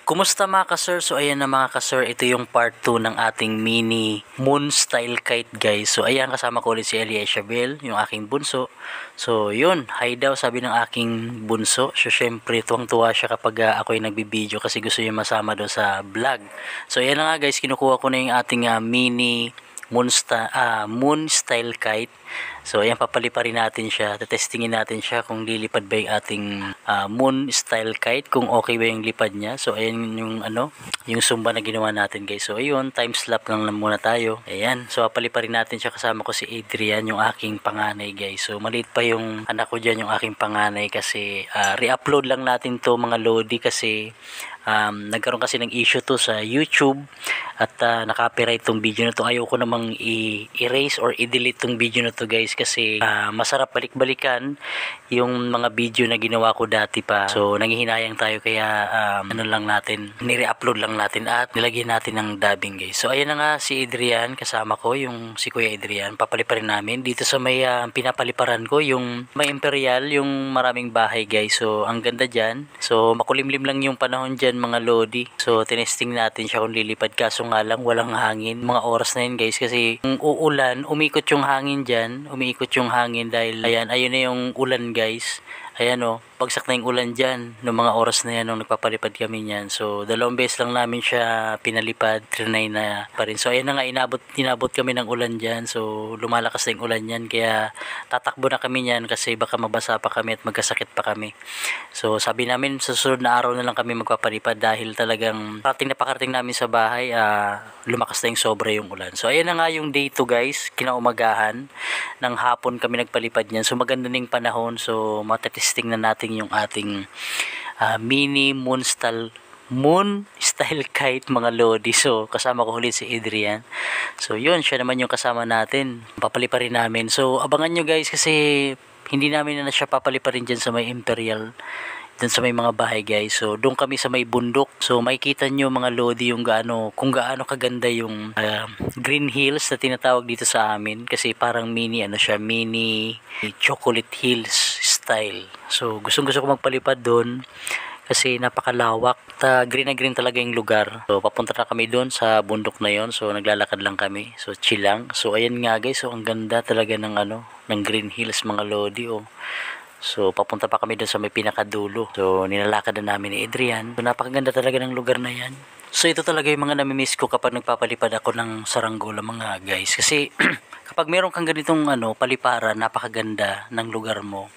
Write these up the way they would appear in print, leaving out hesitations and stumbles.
Kumusta mga ka-sir? So ayan na mga ka-sir, ito yung part 2 ng ating mini moon style kite guys. So ayan, kasama ko ulit si Elia Isabel, yung aking bunso. So yun, hi daw sabi ng aking bunso. So syempre tuwang-tuwa siya kapag ako yung nagbibideo kasi gusto niya masama daw sa vlog. So ayan na nga guys, kinukuha ko na yung ating mini moon style kite. So ayan, papaliparin natin siya, testingin natin siya kung lilipad ba yung ating moon style kite, kung okay ba yung lipad niya. So ayan yung yung sumba na ginawa natin guys. So ayun, time slap lang muna tayo. Ayan, so papaliparin natin siya, kasama ko si Adrian, yung aking panganay guys. So maliit pa yung anak ko dyan, yung aking panganay, kasi re-upload lang natin to mga lodi kasi nagkaroon kasi ng issue to sa YouTube at naka-copyright tong video na to. Ayoko namang i-erase or i-delete tong video na to guys kasi masarap balik-balikan yung mga video na ginawa ko dati pa. So nanghihinayang tayo kaya lang natin, nire-upload lang natin at nilagyan natin ng dubbing guys. So ayan na nga si Adrian, kasama ko yung si Kuya Adrian. Papaliparin namin dito sa may pinapaliparan ko, yung may Imperial, yung maraming bahay guys. So ang ganda dyan. So makulimlim lang yung panahon dyan mga lodi. So tinesting natin siya kung lilipad, kaso nga lang walang hangin mga oras na yun guys kasi kung uulan, umikot yung hangin dyan, umiikot yung hangin dahil ayun na yung ulan guys. Ayan bagsak na yung ulan dyan noong mga oras na yan nung nagpapalipad kami niyan. So dalawang beses lang namin siya pinalipad, trinay na pa rin. So ayan na nga, inabot kami ng ulan dyan. So lumalakas na yung ulan yan, kaya tatakbo na kami niyan kasi baka mabasa pa kami at magkasakit pa kami. So sabi namin sa susunod na araw na lang kami magpapalipad dahil talagang pakarating namin sa bahay, lumakas na yung sobra yung ulan. So ayan na nga yung day 2 guys, kinaumagahan ng hapon kami nagpalipad niyan. So maganda na yung panahon, so matetesting na natin yung ating mini moon style kite mga lodi. So kasama ko ulit si Adrian. So yun, siya naman yung kasama natin, papaliparin namin. So abangan nyo guys kasi hindi namin na siya papaliparin dyan sa may Imperial, dun sa may mga bahay guys. So doon kami sa may bundok. So makikita nyo mga lodi yung kung gaano kaganda yung green hills na tinatawag dito sa amin, kasi parang mini mini chocolate hills style. So gusto ko magpalipad doon kasi napakalawak, green na green talaga yung lugar. So papunta na kami doon sa bundok na yon. So naglalakad lang kami, so chill lang. So ayan nga guys, so ang ganda talaga ng ng green hills mga lodi. So papunta pa kami doon sa may pinakadulo. So nilalakad na namin ni Adrian. So napakaganda talaga ng lugar na yan. So ito talaga yung mga namimiss ko kapag nagpapalipad ako ng saranggola mga guys, kasi kapag meron kang ganitong paliparan, napakaganda ng lugar mo.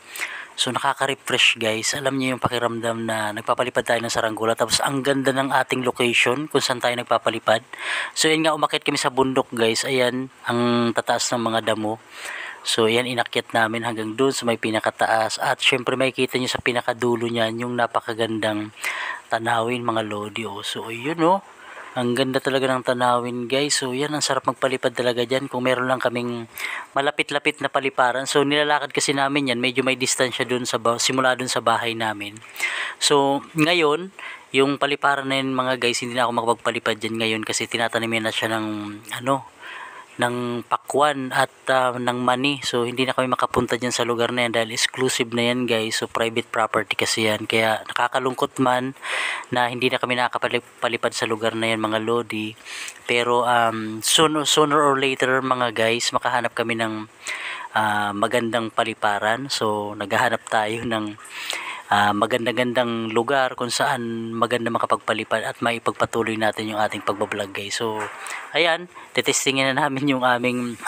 So nakaka-refresh guys. Alam niyo yung pakiramdam na nagpapalipad tayo ng saranggola tapos ang ganda ng ating location kung saan tayo nagpapalipad. So yan nga, umakyat kami sa bundok guys. Ayan ang tataas ng mga damo. So yan, inakyat namin hanggang doon sa may pinakataas, at syempre makikita nyo sa pinakadulo niyan yung napakagandang tanawin mga lodi. So yun ang ganda talaga ng tanawin guys. So yan, ang sarap magpalipad talaga dyan kung meron lang kaming malapit-lapit na paliparan. So nilalakad kasi namin yan, medyo may distansya dun simula dun sa bahay namin. So ngayon, yung paliparan na yun mga guys, hindi na ako makapagpalipad dyan ngayon kasi tinatanimin na siya ng ng pakwan at ng mani. So hindi na kami makapunta dyan sa lugar na yan dahil exclusive na yan guys. So private property kasi yan, kaya nakakalungkot man na hindi na kami nakakapalipad sa lugar na yan mga lodi. Pero sooner or later mga guys, makahanap kami ng magandang paliparan. So naghahanap tayo ng maganda-gandang lugar kung saan maganda makapagpalipad at maipagpatuloy natin yung ating pagbablog guys. So ayan, tetestingin na namin yung aming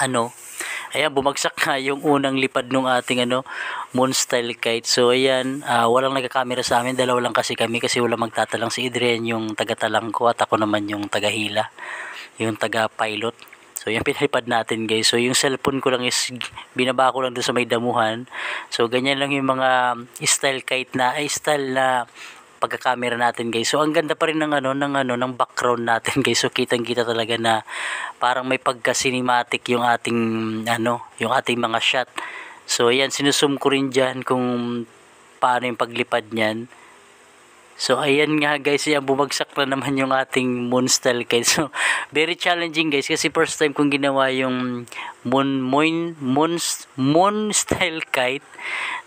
ayan, bumagsak nga yung unang lipad nung ating moon style kite. So ayan, walang nagka-camera sa amin, dalawa lang kasi kami kasi walang magtatalang. Si Adrian yung taga-talang ko at ako naman yung taga-hila, yung taga-pilot. So yan, pinalipad natin guys. So yung cellphone ko lang is binaba ko lang doon sa may damuhan. So ganyan lang yung mga style kite style na pagka-camera natin guys. So ang ganda pa rin ng ng background natin guys. So kitang-kita talaga na parang may pagka-cinematic yung ating yung ating mga shot. So yan, sinusum ko rin diyan kung paano yung paglipad niyan. So ayan nga guys, yan bumagsak na naman yung ating moon style kite. So very challenging guys kasi first time kong ginawa yung moon style kite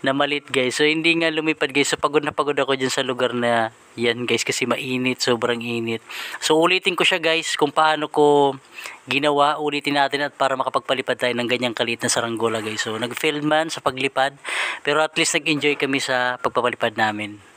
na malit guys. So hindi nga lumipad guys. So pagod na pagod ako dyan sa lugar na yan guys kasi mainit, sobrang init. So ulitin ko siya guys kung paano ko ginawa, ulitin natin at para makapagpalipad tayo ng ganyang kalit na saranggola guys. So nag-fail man sa paglipad pero at least nag-enjoy kami sa pagpapalipad namin.